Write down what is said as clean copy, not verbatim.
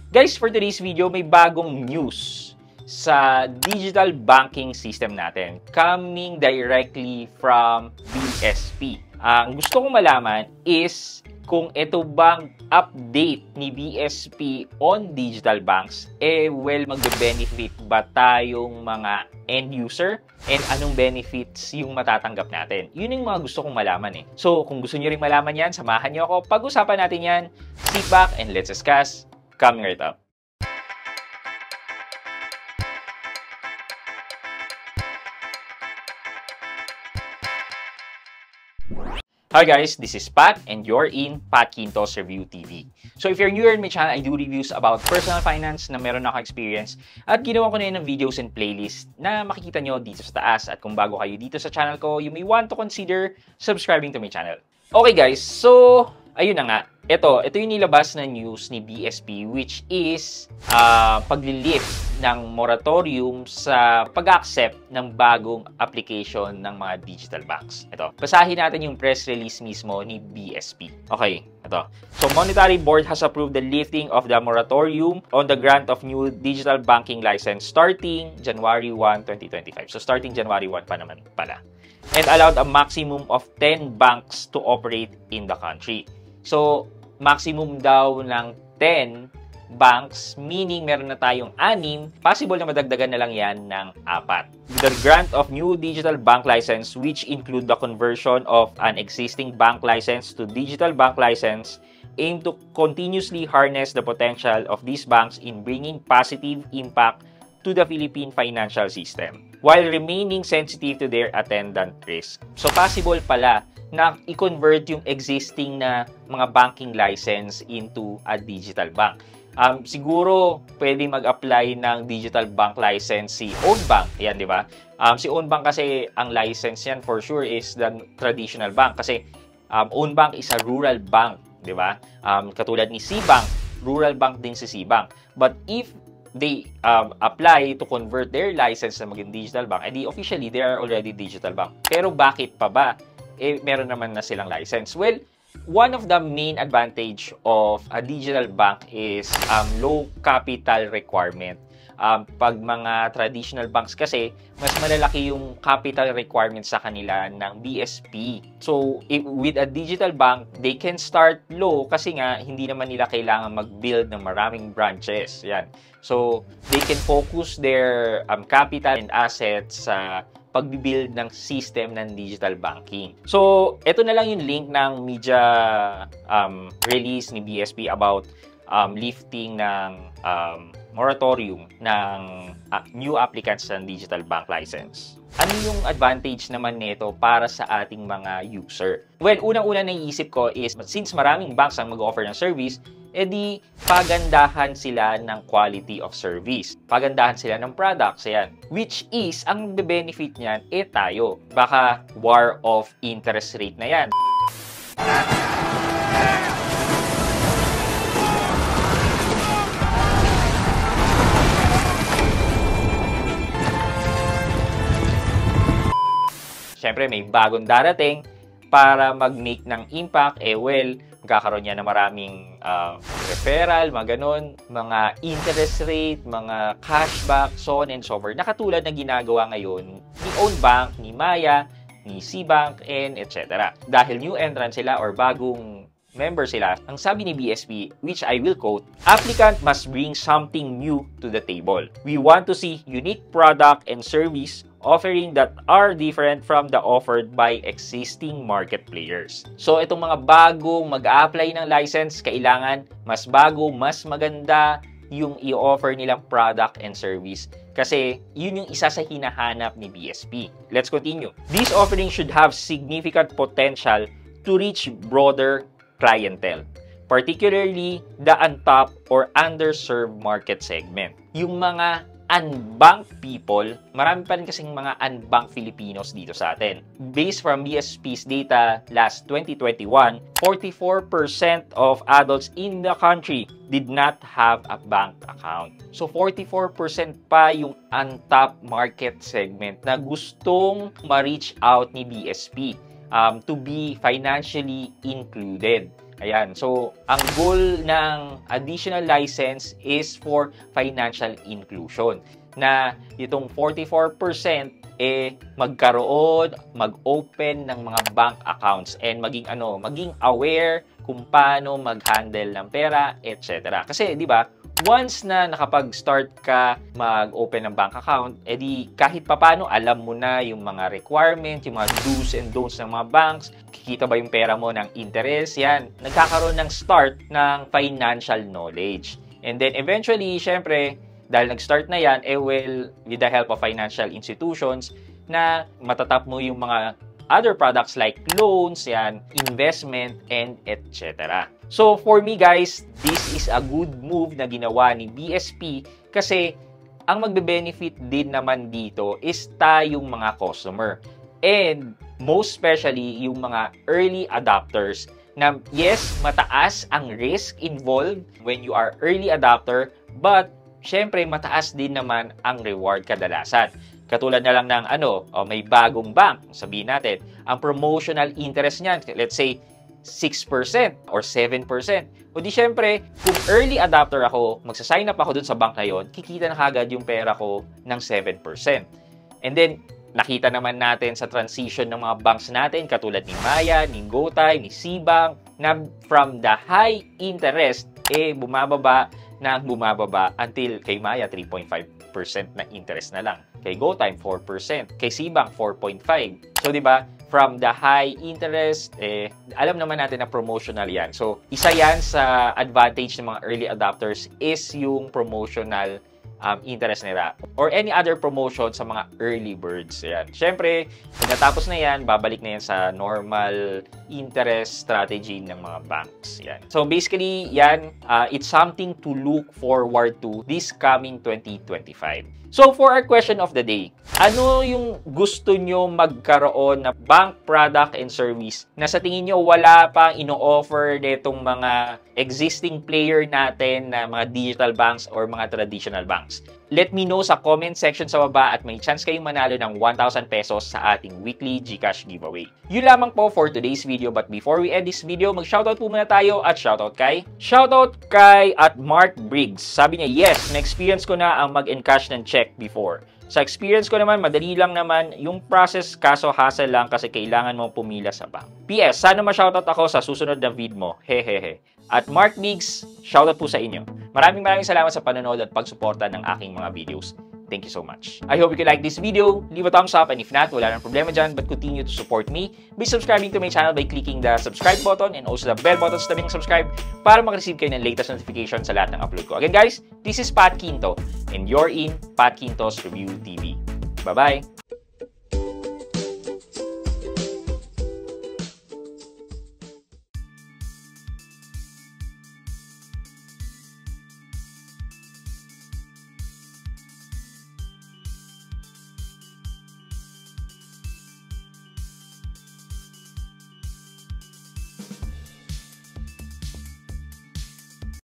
Guys, for today's video, may bagong news sa digital banking system natin coming directly from BSP. Ang gusto kong malaman is kung ito bang update ni BSP on digital banks, magbe-benefit ba tayong mga end user and anong benefits yung matatanggap natin? Yun yung mga gusto kong malaman eh. So, kung gusto nyo rin malaman yan, samahan nyo ako. Pag-usapan natin yan. Sit back and let's discuss. Coming right up. Hi guys, this is Pat and you're in Pat Quintos Review TV. So if you're new here in my channel, I do reviews about personal finance na meron ako experience at ginawa ko na yun ng videos and playlist na makikita nyo dito sa taas. At kung bago kayo dito sa channel ko, you may want to consider subscribing to my channel. Okay guys, so ayun na nga. Ito yung nilabas na news ni BSP which is paglilift ng moratorium sa pag-accept ng bagong application ng mga digital banks. Ito, basahin natin yung press release mismo ni BSP. Okay, ito. So, Monetary Board has approved the lifting of the moratorium on the grant of new digital banking license starting January 1, 2025. So, starting January 1 pa naman pala. And allowed a maximum of 10 banks to operate in the country. So, maximum daw ng 10 banks, meaning meron na tayong 6, possible na madagdagan na lang yan ng 4. The grant of new digital bank license, which include the conversion of an existing bank license to digital bank license, aim to continuously harness the potential of these banks in bringing positive impact to the Philippine financial system, while remaining sensitive to their attendant risk. So, possible pala na i-convert yung existing na mga banking license into a digital bank. Siguro, pwede mag-apply ng digital bank license si Own Bank. Yan, di ba? Si Own Bank kasi, ang license yan for sure is the traditional bank. Kasi, Own Bank is a rural bank, di ba? Katulad ni C-Bank, rural bank din si C-Bank. But if they apply to convert their license na maging digital bank, edi officially, they are already digital bank. Pero bakit pa ba? Meron naman na silang license. Well, one of the main advantage of a digital bank is low capital requirement. Pag mga traditional banks kasi, mas malalaki yung capital requirement sa kanila ng BSP. So, with a digital bank, they can start low kasi nga, hindi naman nila kailangan mag-build ng maraming branches. Yan. So, they can focus their capital and assets sa pag-build ng system ng digital banking. So, ito na lang yung link ng media release ni BSP about lifting ng moratorium ng new applicants ng digital bank license. Ano yung advantage naman nito para sa ating mga user? Well, unang-una naiisip ko is since maraming banks ang mag-offer ng service, edi pagandahan sila ng quality of service. Pagandahan sila ng products, yan. Which is, ang benefit niyan, tayo. Baka war of interest rate na yan. Siyempre, may bagong darating para mag-make ng impact. Magkakaroon niya ng maraming referral, mga ganun, mga interest rate, mga cashback, so on and so forth. Nakatulad na ginagawa ngayon ni Own Bank, ni Maya, ni C-Bank, and etc. Dahil new entrant sila or bagong member sila, ang sabi ni BSP, which I will quote, "Applicant must bring something new to the table. We want to see unique product and service offering that are different from the offered by existing market players." So, itong mga bagong mag-a-apply ng license, kailangan mas bago, mas maganda yung i-offer nilang product and service. Kasi, yun yung isa sa hinahanap ni BSP. Let's continue. This offering should have significant potential to reach broader clientele, particularly the untapped or underserved market segment. Yung mga unbanked people, marami pa rin kasing mga unbanked Filipinos dito sa atin. Based from BSP's data last 2021, 44% of adults in the country did not have a bank account. So 44% pa yung untapped market segment na gustong ma-reach out ni BSP to be financially included. Ayan. So, ang goal ng additional license is for financial inclusion. Na itong 44% magkaroon, mag-open ng mga bank accounts and maging aware kung paano mag-handle ng pera, etc. Kasi, di ba, once na nakapag-start ka mag-open ng bank account, edi kahit papano alam mo na yung mga requirement, yung mga do's and don'ts ng mga banks, kikita ba yung pera mo ng interest, yan. Nagkakaroon ng start ng financial knowledge. And then eventually, syempre, dahil nag-start na yan, with the help of financial institutions, na matatap mo yung mga other products like loans, yan, investment, and etc. So, for me guys, this is a good move na ginawa ni BSP kasi ang magbe-benefit din naman dito is tayong mga customer. And most especially yung mga early adopters na yes, mataas ang risk involved when you are early adopter, but syempre mataas din naman ang reward kadalasan. Katulad na lang ng may bagong bank, sabihin natin, ang promotional interest niyan, let's say 6% or 7%. O di syempre, kung early adopter ako, magsasign up ako dun sa bank na yon, kikita na kagad yung pera ko ng 7%. And then, nakita naman natin sa transition ng mga banks natin, katulad ni Maya, ni GoTyme, ni Cbank, na from the high interest, bumababa until kay Maya, 3.5% na interest na lang. Kay GoTyme, 4%. Kay Cbank, 4.5%. So, di ba, from the high interest, alam naman natin na promotional yan. So, isa yan sa advantage ng mga early adopters is yung promotional interest nila or any other promotion sa mga early birds. Yan. Siyempre, pag natapos na yan, babalik na yan sa normal interest strategy ng mga banks. Yan. So basically, yan, it's something to look forward to this coming 2025. So for our question of the day, ano yung gusto nyo magkaroon na bank product and service na sa tingin nyo wala pang ino-offer netong mga existing player natin na mga digital banks or mga traditional banks? Let me know sa comment section sa baba at may chance kayong manalo ng 1,000 pesos sa ating weekly GCash giveaway. Yun lamang po for today's video, but before we end this video, mag-shoutout po muna tayo at shoutout kay at Mark Briggs. Sabi niya, yes, na-experience ko na ang mag-encash ng check before. Sa experience ko naman, madali lang naman yung process, kaso hassle lang kasi kailangan mong pumila sa bank. PS, sana ma-shoutout ako sa susunod na vid mo. Hehehe. At Mark Briggs, shoutout po sa inyo. Maraming salamat sa panonood at pagsuporta ng aking mga videos. Thank you so much. I hope you can like this video, leave a thumbs up, and if not, wala nang problema dyan, but continue to support me by subscribing to my channel by clicking the subscribe button and also the bell button sa tabi ng subscribe para makareceive kayo ng latest notification sa lahat ng upload ko. Again guys, this is Pat Quinto, and you're in Pat Quinto's Review TV. Bye-bye!